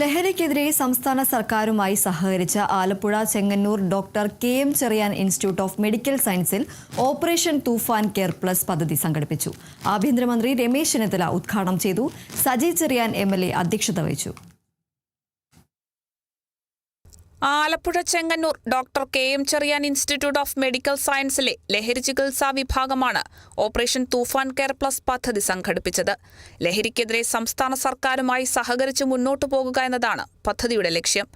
ലഹരിക്കെതിരെ സംസ്ഥാന സർക്കാരുമായി സഹകരിച്ച Alappuzha Chengannur doctor K M. Cheriyan institute of medical സയൻസിൽ ഓപ്പറേഷൻ തൂഫാൻ കെയർ പ്ലസ് പദ്ധതി സംഘടിപ്പിച്ചു. ആഭ്യന്തരമന്ത്രി രമേശ് ചെന്നിത്തല ഉദ്ഘാടനം ചെയ്തു. സജി ചെറിയാൻ എം.എൽ.എ അധ്യക്ഷത വഹിച്ചു. Alappuzha Chengannur doctor K M. Cheriyan institute of medical സയൻസിലെ ലഹരി ചികിത്സാ വിഭാഗമാണ് ഓപ്പറേഷൻ തൂഫാൻ കെയർ പ്ലസ് പദ്ധതി സംഘടിപ്പിച്ചത്. ലഹരിക്കെതിരെ സംസ്ഥാന സർക്കാരുമായി സഹകരിച്ച് മുന്നോട്ടു പോകുക എന്നതാണ് പദ്ധതിയുടെ ലക്ഷ്യം.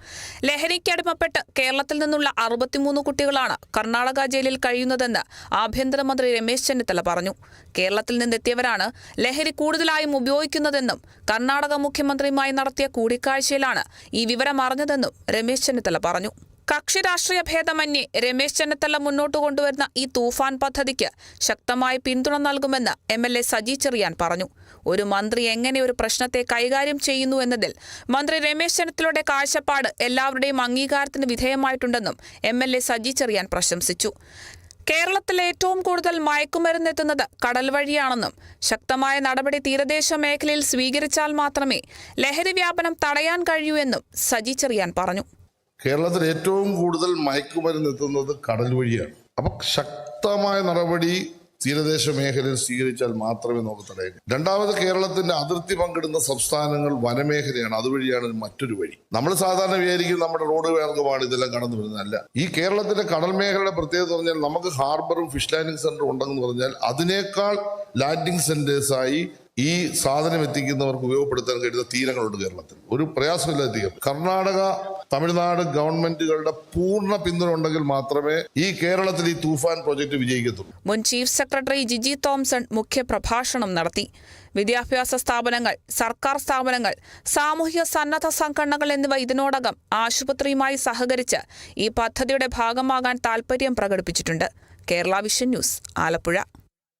ലഹരിക്കടിമപ്പെട്ട് കേരളത്തിൽ നിന്നുള്ള 63 കുട്ടികളാണ് കർണാടക ജയിലിൽ കഴിയുന്നതെന്ന് ആഭ്യന്തരമന്ത്രി രമേശ് ചെന്നിത്തല പറഞ്ഞു. കേരളത്തിൽ നിന്നെത്തിയവരാണ് ലഹരി കൂടുതലായും ഉപയോഗിക്കുന്നതെന്നും കർണാടക മുഖ്യമന്ത്രിയുമായി നടത്തിയ കൂടിക്കാഴ്ചയിലാണ് ഈ വിവരം അറിഞ്ഞതെന്നും രമേശ് ചെന്നിത്തല പറഞ്ഞു. കക്ഷി രാഷ്ട്രീയ ഭേദമന്യേ രമേശ് ചെന്നിത്തല മുന്നോട്ട് കൊണ്ടുവരുന്ന ഈ തൂഫാൻ പദ്ധതിക്ക് ശക്തമായ പിന്തുണ നൽകുമെന്ന് എം.എൽ.എ സജി ചെറിയാൻ പറഞ്ഞു. ഒരു മന്ത്രി എങ്ങനെ ഒരു പ്രശ്നത്തെ കൈകാര്യം ചെയ്യുന്നു എന്നതിൽ മന്ത്രി രമേശ് ചെന്നിത്തലയുടെ കാഴ്ചപ്പാട് എല്ലാവരുടെയും അംഗീകാരത്തിന് വിധേയമായിട്ടുണ്ടെന്നും എം.എൽ.എ സജി ചെറിയാൻ പ്രശംസിച്ചു. കേരളത്തിൽ ഏറ്റവും കൂടുതൽ മയക്കുമരുന്നെത്തുന്നത് കടൽ വഴിയാണെന്നും ശക്തമായ നടപടി തീരദേശ മേഖലയിൽ സ്വീകരിച്ചാൽ മാത്രമേ ലഹരി വ്യാപനം തടയാൻ കഴിയൂ എന്നും സജി ചെറിയാൻ പറഞ്ഞു. കേരളത്തിൽ ഏറ്റവും കൂടുതൽ മയക്കുമരുന്ന് എത്തുന്നത് കടൽ വഴിയാണ്. അപ്പൊ ശക്തമായ നടപടി തീരദേശ മേഖലയിൽ സ്വീകരിച്ചാൽ മാത്രമേ നമുക്ക് തടയാൻ. രണ്ടാമത്, കേരളത്തിന്റെ അതിർത്തി പങ്കിടുന്ന സംസ്ഥാനങ്ങൾ വനമേഖലയാണ്. അതുവഴിയാണ് മറ്റൊരു വഴി. നമ്മൾ സാധാരണ വിചാരിക്കും നമ്മുടെ റോഡ് മാർഗമാണ് ഇതെല്ലാം കടന്നു വരുന്നതല്ല. ഈ കേരളത്തിന്റെ കടൽ മേഖലയുടെ പ്രത്യേകത പറഞ്ഞാൽ നമുക്ക് ഹാർബറും ഫിഷ് ലാൻഡിംഗ് സെന്ററും ഉണ്ടെന്ന് പറഞ്ഞാൽ അതിനേക്കാൾ ലാൻഡിംഗ് സെന്റേഴ്സായി ഈ സാധനം എത്തിക്കുന്നവർക്ക് ഉപയോഗപ്പെടുത്താൻ കഴിയുന്ന തീരങ്ങളുണ്ട് കേരളത്തിൽ. ഒരു പ്രയാസമില്ലാതെ എത്തിക്കും. കർണാടക, തമിഴ്നാട് ഗവൺമെന്റുകളുടെ പൂർണ്ണ പിന്തുണ ഉണ്ടെങ്കിൽ മാത്രമേ ഈ കേരളത്തിൽ ഈ തൂഫാൻ പ്രോജക്ട് വിജയിക്കത്തുള്ളൂ. മുൻ ചീഫ് സെക്രട്ടറി ജിജി തോംസൺ മുഖ്യപ്രഭാഷണം നടത്തി. വിദ്യാഭ്യാസ സ്ഥാപനങ്ങൾ, സർക്കാർ സ്ഥാപനങ്ങൾ, സാമൂഹിക സന്നദ്ധ സംഘടനകൾ എന്നിവ ഇതിനോടകം ആശുപത്രിയുമായി സഹകരിച്ച് ഈ പദ്ധതിയുടെ ഭാഗമാകാൻ താൽപര്യം പ്രകടിപ്പിച്ചിട്ടുണ്ട്. Kerala vision news, Alappuzha.